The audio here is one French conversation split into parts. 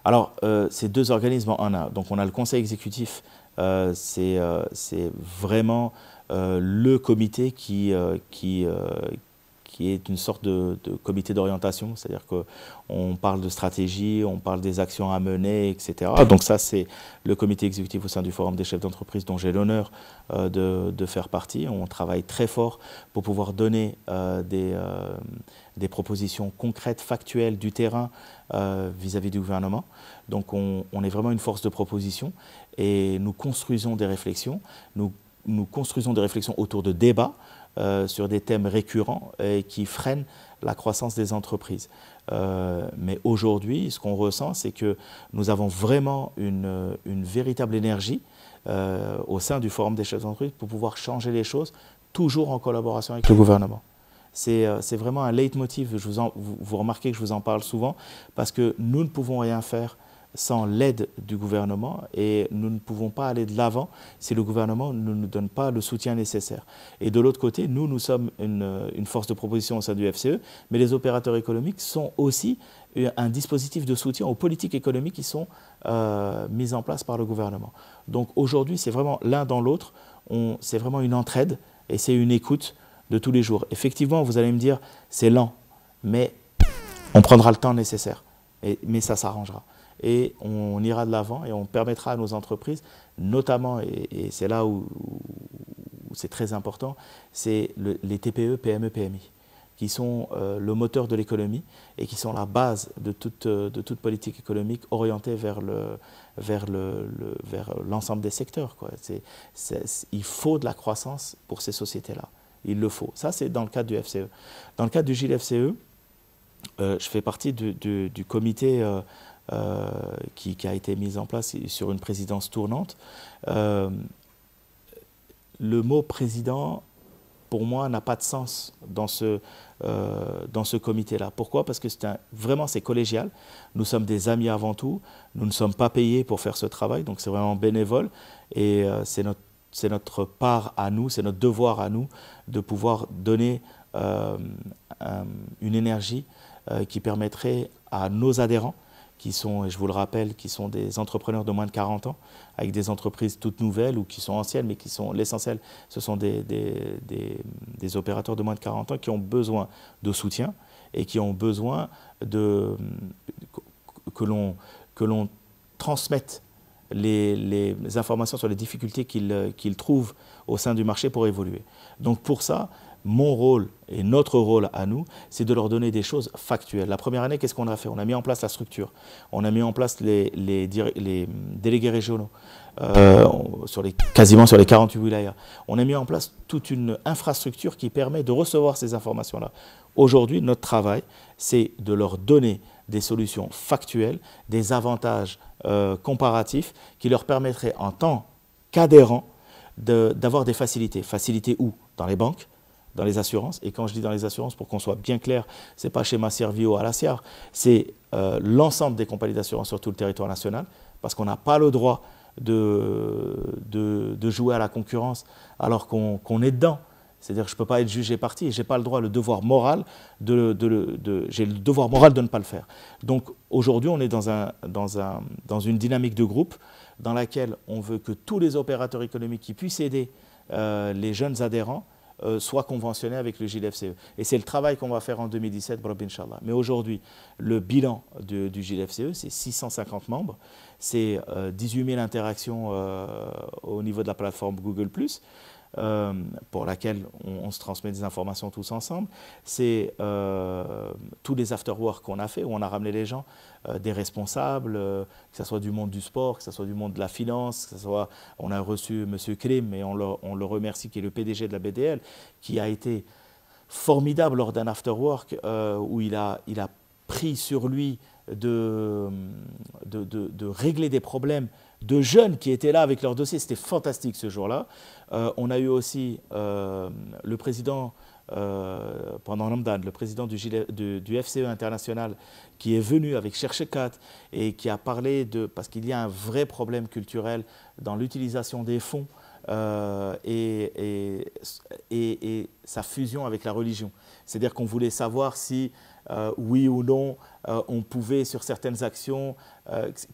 Alors, c'est deux organismes en un. Donc, on a le conseil exécutif, c'est vraiment le comité qui est une sorte de comité d'orientation, c'est-à-dire qu'on parle de stratégie, on parle des actions à mener, etc. Donc ça, c'est le comité exécutif au sein du Forum des chefs d'entreprise dont j'ai l'honneur de faire partie. On travaille très fort pour pouvoir donner des propositions concrètes, factuelles du terrain vis-à-vis du gouvernement. Donc on est vraiment une force de proposition et nous construisons des réflexions. Nous construisons des réflexions autour de débats sur des thèmes récurrents et qui freinent la croissance des entreprises. Mais aujourd'hui, ce qu'on ressent, c'est que nous avons vraiment une véritable énergie au sein du Forum des chefs d'entreprise pour pouvoir changer les choses, toujours en collaboration avec le gouvernement. C'est vraiment un leitmotiv, vous remarquez que je vous en parle souvent, parce que nous ne pouvons rien faire sans l'aide du gouvernement et nous ne pouvons pas aller de l'avant si le gouvernement ne nous donne pas le soutien nécessaire. Et de l'autre côté, nous sommes une force de proposition au sein du FCE, mais les opérateurs économiques sont aussi un dispositif de soutien aux politiques économiques qui sont mises en place par le gouvernement. Donc aujourd'hui, c'est vraiment l'un dans l'autre, c'est vraiment une entraide et c'est une écoute de tous les jours. Effectivement, vous allez me dire, c'est lent, mais on prendra le temps nécessaire, mais ça s'arrangera. Et on ira de l'avant et on permettra à nos entreprises, notamment, et c'est là où c'est très important, c'est les TPE, PME, PMI, qui sont le moteur de l'économie et qui sont la base de toute politique économique orientée vers l'ensemble des secteurs, quoi. Il faut de la croissance pour ces sociétés-là. Il le faut. Ça, c'est dans le cadre du FCE. Dans le cadre du GIL-FCE, je fais partie du comité qui a été mis en place sur une présidence tournante. Le mot président, pour moi, n'a pas de sens dans ce comité-là. Pourquoi? Parce que vraiment, c'est collégial. Nous sommes des amis avant tout. Nous ne sommes pas payés pour faire ce travail, donc c'est vraiment bénévole. Et c'est notre part à nous, c'est notre devoir à nous de pouvoir donner une énergie qui permettrait à nos adhérents, qui sont, et je vous le rappelle, qui sont des entrepreneurs de moins de 40 ans, avec des entreprises toutes nouvelles ou qui sont anciennes, mais qui sont l'essentiel, ce sont des opérateurs de moins de 40 ans qui ont besoin de soutien et qui ont besoin que l'on transmette les informations sur les difficultés qu'ils trouvent au sein du marché pour évoluer. Donc pour ça, mon rôle et notre rôle à nous, c'est de leur donner des choses factuelles. La première année, qu'est-ce qu'on a fait? On a mis en place la structure, on a mis en place les délégués régionaux, quasiment sur les 48 wilayas. On a mis en place toute une infrastructure qui permet de recevoir ces informations-là. Aujourd'hui, notre travail, c'est de leur donner des solutions factuelles, des avantages comparatifs qui leur permettraient en tant qu'adhérents d'avoir des facilités. Facilités où? Dans les banques, dans les assurances. Et quand je dis dans les assurances, pour qu'on soit bien clair, ce n'est pas chez Servio à la Ciar, c'est l'ensemble des compagnies d'assurance sur tout le territoire national, parce qu'on n'a pas le droit de jouer à la concurrence alors qu'on est dedans. C'est-à-dire que je ne peux pas être jugé parti et je n'ai pas le droit, j'ai le devoir moral de ne pas le faire. Donc aujourd'hui, on est dans une dynamique de groupe dans laquelle on veut que tous les opérateurs économiques qui puissent aider les jeunes adhérents soient conventionnés avec le GIL-FCE. Et c'est le travail qu'on va faire en 2017, Brab Inch'Allah. Mais aujourd'hui, le bilan du GIL-FCE, c'est 650 membres, c'est 18 000 interactions au niveau de la plateforme Google+, pour laquelle on se transmet des informations tous ensemble. C'est tous les after-work qu'on a fait, où on a ramené les gens, des responsables, que ce soit du monde du sport, que ce soit du monde de la finance, que ce soit, on a reçu M. Krim, et on le remercie, qui est le PDG de la BDL, qui a été formidable lors d'un after-work où il a pris sur lui de régler des problèmes de jeunes qui étaient là avec leur dossier. C'était fantastique ce jour-là. On a eu aussi le président, pendant Ramadan, le président du FCE international qui est venu avec Cherchekat et qui a parlé parce qu'il y a un vrai problème culturel dans l'utilisation des fonds et sa fusion avec la religion. C'est-à-dire qu'on voulait savoir si, oui ou non, on pouvait sur certaines actions,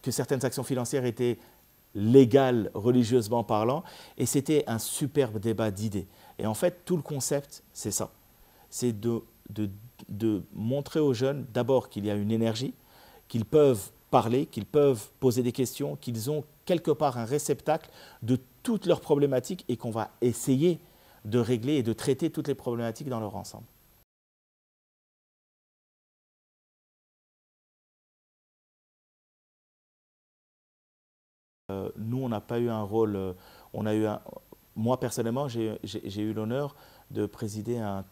que certaines actions financières étaient légales religieusement parlant, et c'était un superbe débat d'idées. Et en fait, tout le concept, c'est ça. C'est de montrer aux jeunes d'abord qu'il y a une énergie, qu'ils peuvent parler, qu'ils peuvent poser des questions, qu'ils ont quelque part un réceptacle de toutes leurs problématiques et qu'on va essayer de régler et de traiter toutes les problématiques dans leur ensemble. Nous, on n'a pas eu un rôle, moi personnellement, j'ai eu l'honneur de présider un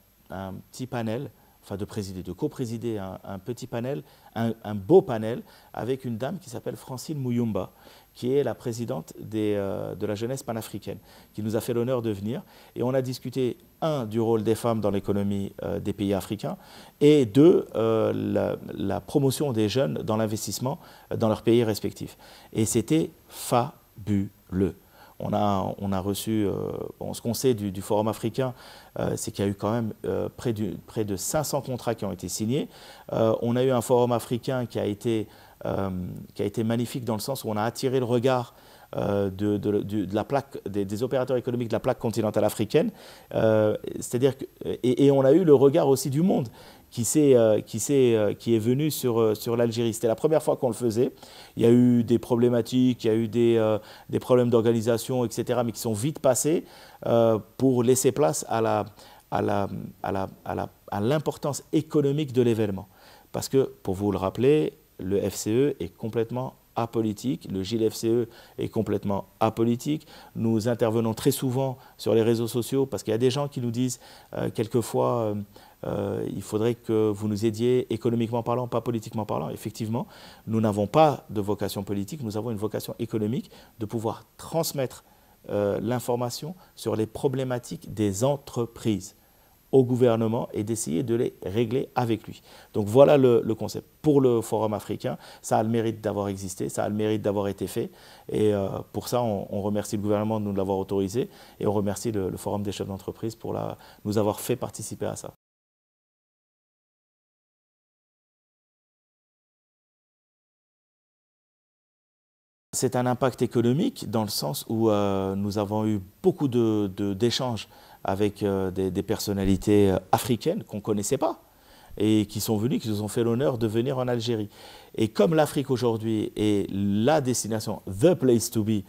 petit panel, enfin de co-présider un petit panel, un beau panel, avec une dame qui s'appelle Francine Mouyumba, qui est la présidente de la jeunesse panafricaine, qui nous a fait l'honneur de venir. Et on a discuté, du rôle des femmes dans l'économie des pays africains, et la promotion des jeunes dans l'investissement dans leurs pays respectifs. Et c'était fabuleux. On a reçu, ce qu'on sait du Forum africain, c'est qu'il y a eu quand même près de 500 contrats qui ont été signés. On a eu un Forum africain qui a été magnifique dans le sens où on a attiré le regard de la plaque, des opérateurs économiques de la plaque continentale africaine. C'est-à-dire et on a eu le regard aussi du monde qui est venu sur l'Algérie. C'était la première fois qu'on le faisait. Il y a eu des problématiques, il y a eu des problèmes d'organisation, etc., mais qui sont vite passés pour laisser place à l'importance économique de l'événement. Parce que, pour vous le rappeler, le FCE est complètement apolitique, le GIL-FCE est complètement apolitique. Nous intervenons très souvent sur les réseaux sociaux parce qu'il y a des gens qui nous disent quelquefois il faudrait que vous nous aidiez économiquement parlant, pas politiquement parlant. Effectivement, nous n'avons pas de vocation politique, nous avons une vocation économique de pouvoir transmettre l'information sur les problématiques des entreprises au gouvernement et d'essayer de les régler avec lui. Donc voilà le concept. Pour le Forum africain, ça a le mérite d'avoir existé, ça a le mérite d'avoir été fait. Et pour ça, on remercie le gouvernement de nous l'avoir autorisé et on remercie le Forum des chefs d'entreprise pour nous avoir fait participer à ça. C'est un impact économique dans le sens où nous avons eu beaucoup d'échanges avec des personnalités africaines qu'on ne connaissait pas et qui sont venues, qui nous ont fait l'honneur de venir en Algérie. Et comme l'Afrique aujourd'hui est la destination, the place to be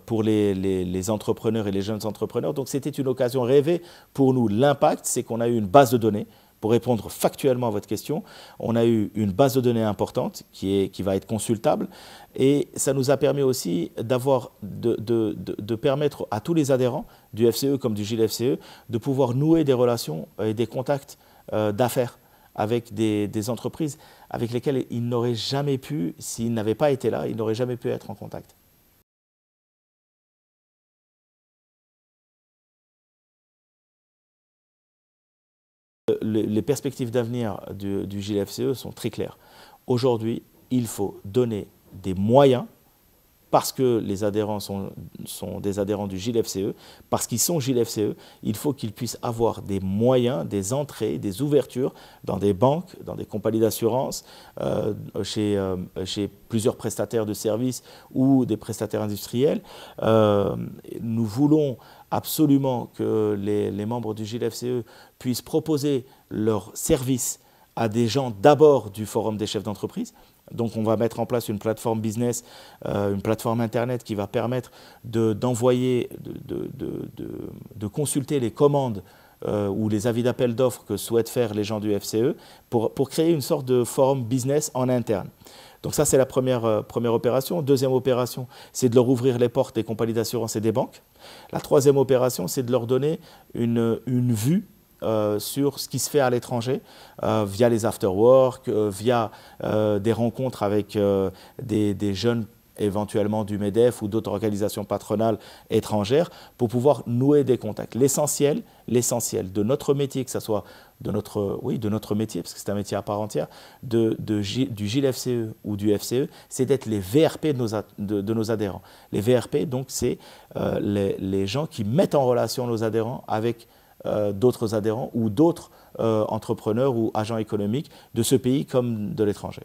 pour les entrepreneurs et les jeunes entrepreneurs, donc c'était une occasion rêvée pour nous. L'impact, c'est qu'on a eu une base de données. Pour répondre factuellement à votre question, on a eu une base de données importante qui va être consultable et ça nous a permis aussi de permettre à tous les adhérents du FCE comme du GIL-FCE de pouvoir nouer des relations et des contacts d'affaires avec des entreprises avec lesquelles ils n'auraient jamais pu, s'ils n'avaient pas été là, ils n'auraient jamais pu être en contact. Les perspectives d'avenir du GIL-FCE sont très claires. Aujourd'hui, il faut donner des moyens, parce que les adhérents sont des adhérents du GIL-FCE, parce qu'ils sont GIL-FCE, il faut qu'ils puissent avoir des moyens, des entrées, des ouvertures dans des banques, dans des compagnies d'assurance, chez plusieurs prestataires de services ou des prestataires industriels. Nous voulons absolument que les membres du GIL-FCE puissent proposer leurs services à des gens d'abord du Forum des chefs d'entreprise. Donc on va mettre en place une plateforme business, une plateforme internet qui va permettre d'envoyer, de consulter les commandes ou les avis d'appel d'offres que souhaitent faire les gens du FCE pour créer une sorte de forum business en interne. Donc ça, c'est la première opération. Deuxième opération, c'est de leur ouvrir les portes des compagnies d'assurance et des banques. La troisième opération, c'est de leur donner une vue sur ce qui se fait à l'étranger via les after-work, via des rencontres avec des jeunes éventuellement du MEDEF ou d'autres organisations patronales étrangères, pour pouvoir nouer des contacts. L'essentiel de notre métier, que ce soit de notre métier, parce que c'est un métier à part entière, du GILFCE ou du FCE, c'est d'être les VRP de nos adhérents. Les VRP, donc, c'est les gens qui mettent en relation nos adhérents avec d'autres adhérents ou d'autres entrepreneurs ou agents économiques de ce pays comme de l'étranger.